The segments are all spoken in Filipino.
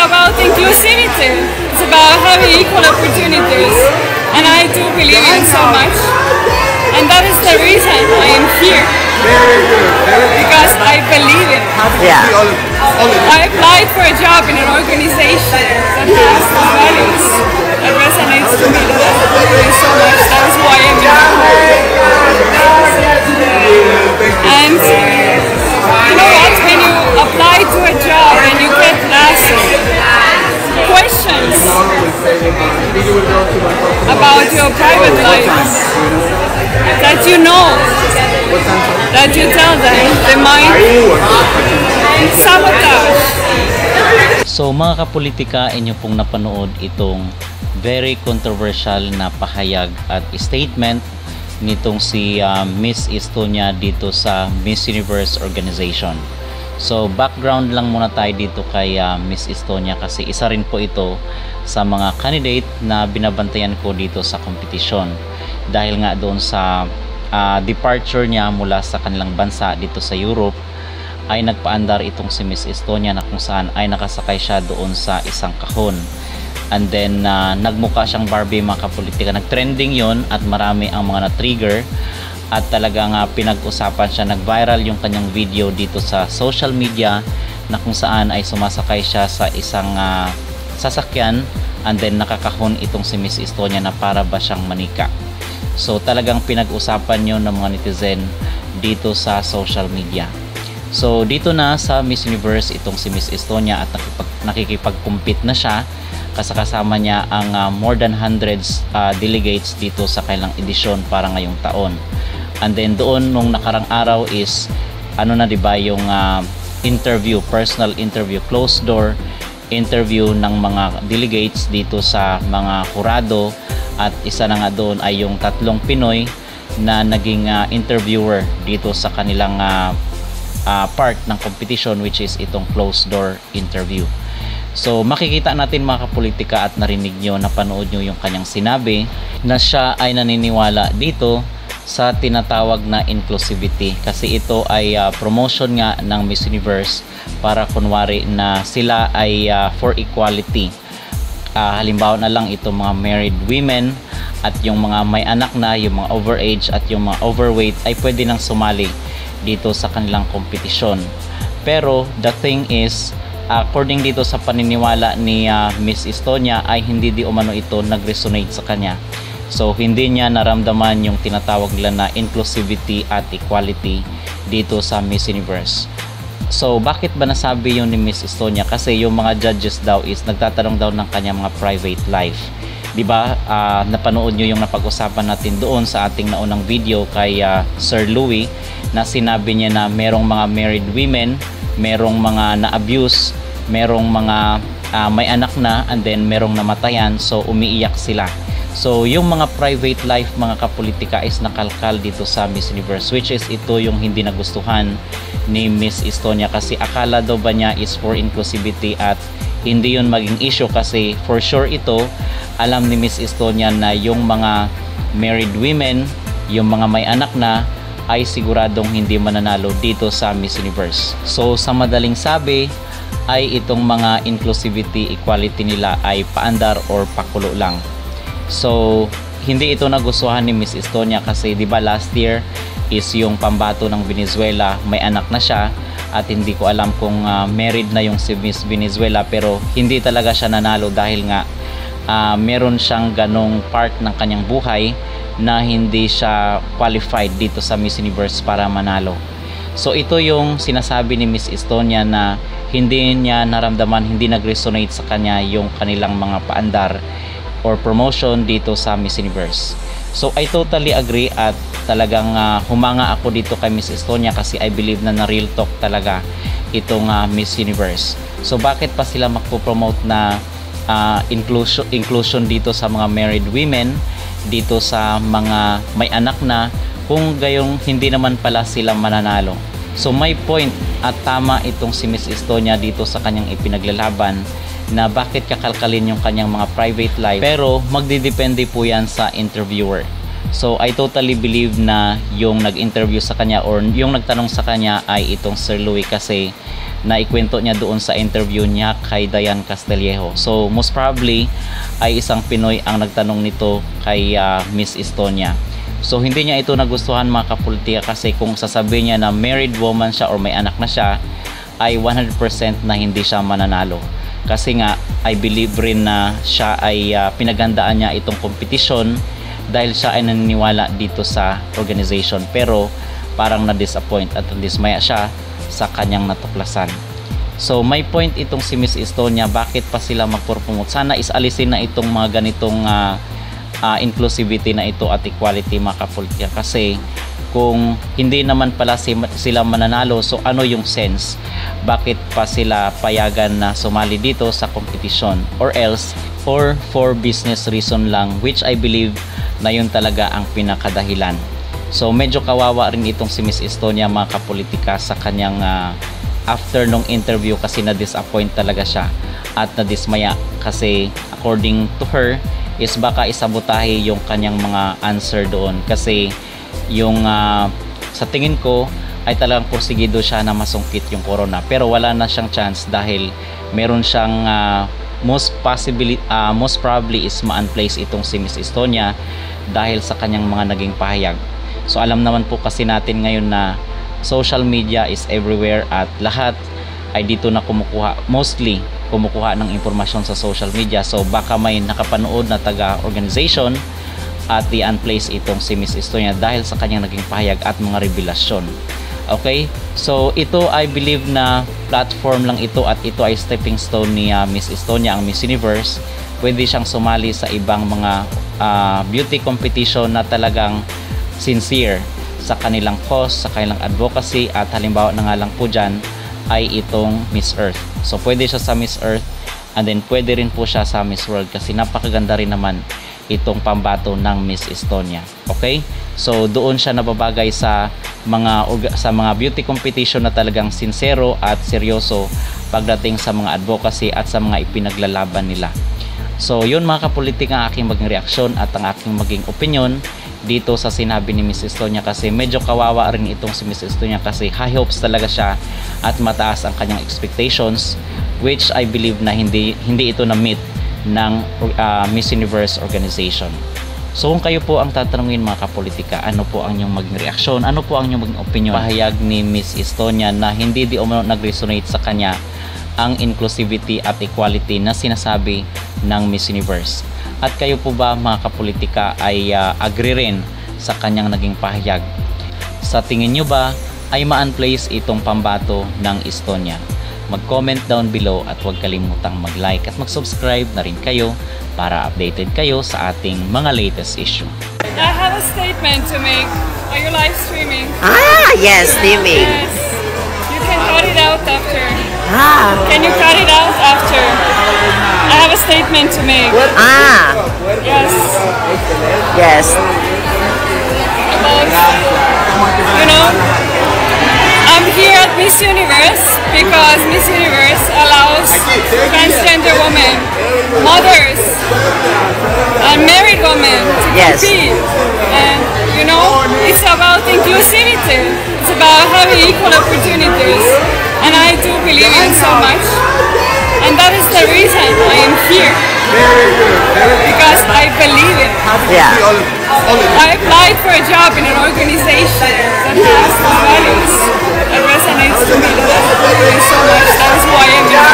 about inclusivity. It's about having equal opportunities. And I do believe in so much. And that is the reason I am here. Because I believe it. Yeah. I applied for a job in an organization that has the values that resonates to me, that I believe so much. That is why I'm here. And you know what? When you apply to a job and you get asked questions about your private life, that you know, that you tell them, they might sabotage. So mga kapolitika, inyo pong napanood itong very controversial na pahayag at statement nitong si Miss Estonia dito sa Miss Universe organization. So background lang muna tayo dito kay Miss Estonia kasi isa rin po ito sa mga candidate na binabantayan ko dito sa competition dahil nga doon sa departure niya mula sa kanilang bansa dito sa Europe ay nagpaandar itong si Miss Estonia na kung saan ay nakasakay siya doon sa isang kahon. And then nagmukha siyang Barbie, mga kapolitika. Nag-trending yon at marami ang mga na-trigger at talagang pinag-usapan siya. Nag-viral yung kanyang video dito sa social media na kung saan ay sumasakay siya sa isang sasakyan and then nakakahon itong si Miss Estonia na para ba siyang manika. So talagang pinag-usapan yun ng mga netizen dito sa social media. So dito na sa Miss Universe itong si Miss Estonia at nakikipag-compete na siya. Kasama niya ang more than hundreds delegates dito sa kailang edisyon para ngayong taon. And then doon nung nakarang araw is ano na, diba, yung interview, personal interview, closed door interview ng mga delegates dito sa mga kurado. At isa na nga doon ay yung tatlong Pinoy na naging interviewer dito sa kanilang part ng competition, which is itong closed door interview. So makikita natin mga kapolitika at narinig nyo, napanood nyo yung kanyang sinabi na siya ay naniniwala dito sa tinatawag na inclusivity kasi ito ay promotion nga ng Miss Universe para kunwari na sila ay for equality. Halimbawa na lang itong mga married women at yung mga may anak na, yung mga overage at yung mga overweight ay pwede nang sumali dito sa kanilang kompetisyon. Pero the thing is, according dito sa paniniwala ni Miss Estonia ay hindi di umano ito nag-resonate sa kanya. So hindi niya naramdaman yung tinatawag nila na inclusivity at equality dito sa Miss Universe. So bakit ba nasabi yun ni Miss Estonia? Kasi yung mga judges daw is nagtatanong daw ng kanya mga private life. Diba, napanood nyo yung napag-usapan natin doon sa ating naunang video kay Sir Louie na sinabi niya na merong mga married women, merong mga na-abuse, merong mga may anak na, and then merong namatayan, so umiiyak sila. So yung mga private life mga kapolitika is nakalkal dito sa Miss Universe, which is ito yung hindi nagustuhan ni Miss Estonia kasi akala daw ba niya is for inclusivity at hindi yun maging issue kasi for sure ito, alam ni Miss Estonia na yung mga married women, yung mga may anak na ay siguradong hindi mananalo dito sa Miss Universe. So sa madaling sabi ay itong mga inclusivity, equality nila ay paandar or pakulo lang. So hindi ito nagustuhan ni Miss Estonia kasi 'di ba last year is yung pambato ng Venezuela, may anak na siya at hindi ko alam kung married na yung si Miss Venezuela pero hindi talaga siya nanalo dahil nga meron siyang ganong part ng kanyang buhay na hindi siya qualified dito sa Miss Universe para manalo. So ito yung sinasabi ni Miss Estonia na hindi niya naramdaman, hindi nag-resonate sa kanya yung kanilang mga paandar or promotion dito sa Miss Universe. So I totally agree at talagang humanga ako dito kay Miss Estonia kasi I believe na real talk talaga itong Miss Universe. So bakit pa sila magpo-promote na inclusion dito sa mga married women, dito sa mga may anak na, kung gayong hindi naman pala sila mananalo. So may point at tama itong si Miss Estonia dito sa kanyang ipinaglalaban na bakit kakalkalin yung kanyang mga private life, pero magdidepende po yan sa interviewer. So I totally believe na yung nag-interview sa kanya or yung nagtanong sa kanya ay itong Sir Louie, kasi naikwento niya doon sa interview niya kay Diane Castillejo. So most probably ay isang Pinoy ang nagtanong nito kay Miss Estonia. So hindi niya ito nagustuhan mga kapolitika, kasi kung sasabihin niya na married woman siya or may anak na siya, ay 100% na hindi siya mananalo. Kasi nga I believe rin na siya ay pinagandaan niya itong competition dahil siya ay naniniwala dito sa organization, pero parang na-disappoint at dismaya siya sa kanyang natuklasan. So may point itong si Miss Estonia, bakit pa sila mag-promote? Sana isalisin na itong mga ganitong inclusivity na ito at equality mga kapolitika, kasi kung hindi naman pala sila mananalo, so ano yung sense? Bakit pa sila payagan na sumali dito sa competition? Or else, or for business reason lang, which I believe na yun talaga ang pinakadahilan. So medyo kawawa rin itong si Miss Estonia mga kapolitika sa kanyang after nung interview, kasi na-disappoint talaga siya at nadismaya, kasi according to her is baka isabotahe yung kanyang mga answer doon, kasi yung sa tingin ko ay talagang porsigido siya na masungkit yung corona, pero wala na siyang chance dahil meron siyang most probably is ma-unplace itong si Miss Estonia dahil sa kanyang mga naging pahayag. So alam naman po kasi natin ngayon na social media is everywhere at lahat ay dito na mostly kumukuha ng impormasyon sa social media. So baka may nakapanood na taga-organization at i-unplace itong si Miss Estonia dahil sa kanyang naging pahayag at mga revelasyon. Okay, so ito I believe na platform lang ito, at ito ay stepping stone ni Miss Estonia, ang Miss Universe. Pwede siyang sumali sa ibang mga beauty competition na talagang sincere sa kanilang cause, sa kanilang advocacy, at halimbawa na nga lang po dyan ay itong Miss Earth. So pwede siya sa Miss Earth, and then pwede rin po siya sa Miss World, kasi napakaganda rin naman itong pambato ng Miss Estonia. Okay? So doon siya nababagay sa mga beauty competition na talagang sincero at seryoso pagdating sa mga advocacy at sa mga ipinaglalaban nila. So yun mga kapolitika ang aking maging reaksyon at ang aking maging opinion dito sa sinabi ni Miss Estonia, kasi medyo kawawa rin itong si Miss Estonia, kasi high hopes talaga siya at mataas ang kanyang expectations, which I believe na hindi ito na-meet ng Miss Universe organization. So kung kayo po ang tatanungin mga kapolitika, ano po ang inyong maging reaksyon, ano po ang inyong maging opinion pahayag ni Miss Estonia na hindi di umano nag-resonate sa kanya ang inclusivity at equality na sinasabi ng Miss Universe? At kayo po ba mga kapolitika ay agree rin sa kanyang naging pahayag? Sa tingin nyo ba ay ma-unplace itong pambato ng Estonia? Mag-comment down below at huwag kalimutang mag-like at mag-subscribe na rin kayo para updated kayo sa ating mga latest issue. I have a statement to make. Are you live streaming? Yes, streaming. Yes. You can cut it out after. Can you cut it out after? I have a statement to make. Yes. Yes. About, I'm here at Miss Universe because Miss Universe allows transgender women, mothers, and married women to compete. And it's about inclusivity. It's about having equal opportunities. And I do believe in so much. And that is the reason I am here. Because I believe it. I applied for a job in an organization that has the values that resonates to me. That I believe in so much. That is why I'm here.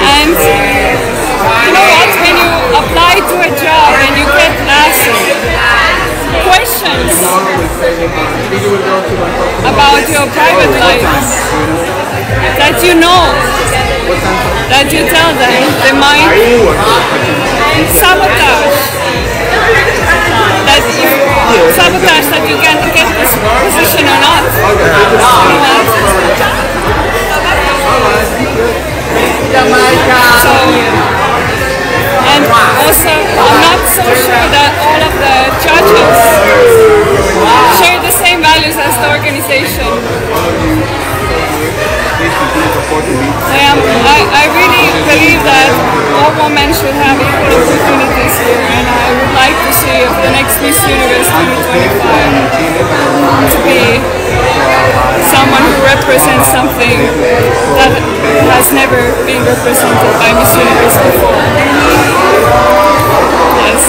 And you know what? When you apply to a job and you get asked questions about your private life, that that you tell them, they might sabotage that you can get this position or not. And also, I'm not so sure that all of the judges share the same values as the organization. I really believe that all women should have equal opportunities here, and I would like to see if the next Miss Universe 2025 to be someone who represents something that has never been represented by Miss Universe before. Yes.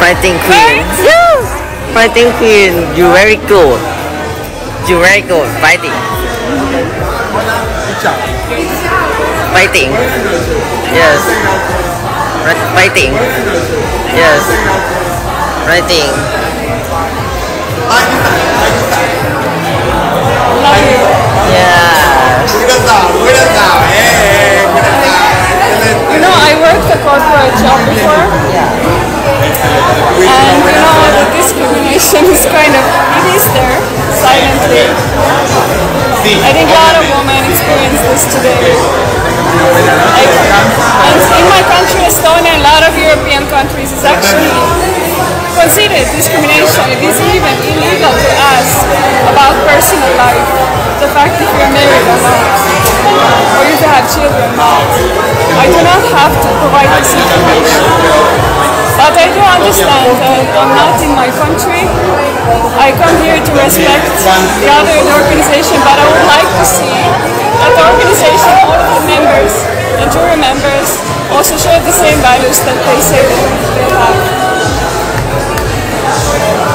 Fighting queen. Yeah. Fighting queen. You're very good. You're very good. Fighting. Fighting. Yes. Fighting. Yes. Fighting. Yes. You know, I worked a corporate job before. And you know, the discrimination is kind of, it is there, silently. I think a lot of women experience this today. And in my country, Estonia, and a lot of European countries, is actually considered discrimination. It is even illegal to ask about personal life, the fact if you're married or not, or if you have children or not. I do not have to provide this information. But I do understand that I'm not in my country. I come here to respect the other organization, but I would like to see that the organization, all of the members, the jury members, also share the same values that they say that they have.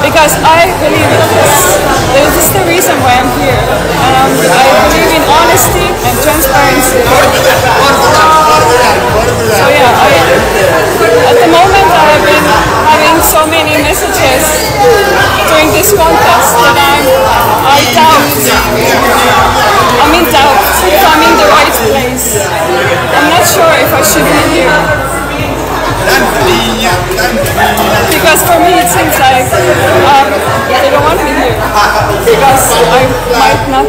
Because I believe in this. This is the reason why I'm here. And I believe in honesty and transparency. So yeah, at the moment I have been having so many messages during this contest that I doubt. I'm in doubt if I'm in the right place. I'm not sure if I should be here. Because for me it seems like they don't want me here. Because I might not,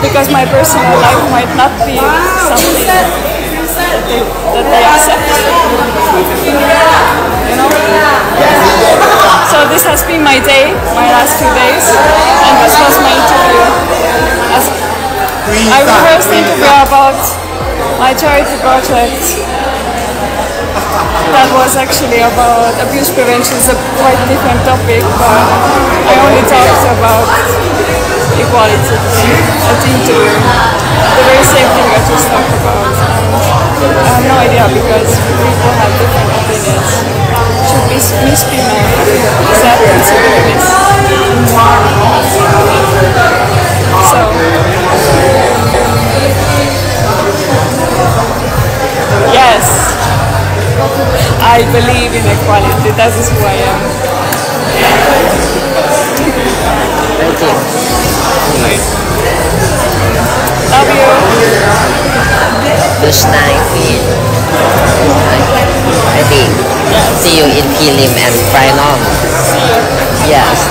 because my personal life might not be something that they accept. You know? So this has been my day, my last 2 days, and this was my interview. I rehearsed the interview about my charity project. That was actually about abuse prevention. It's a quite different topic, but I only talked about equality at the interview. The very same thing I just talked about. And I have no idea because people have different opinions. Should Miss be married? Is that considered Miss? So yes. I believe in equality. That is who I am. Thank you. Love you. This night, I think. See you in prelim and final. See you. Yes.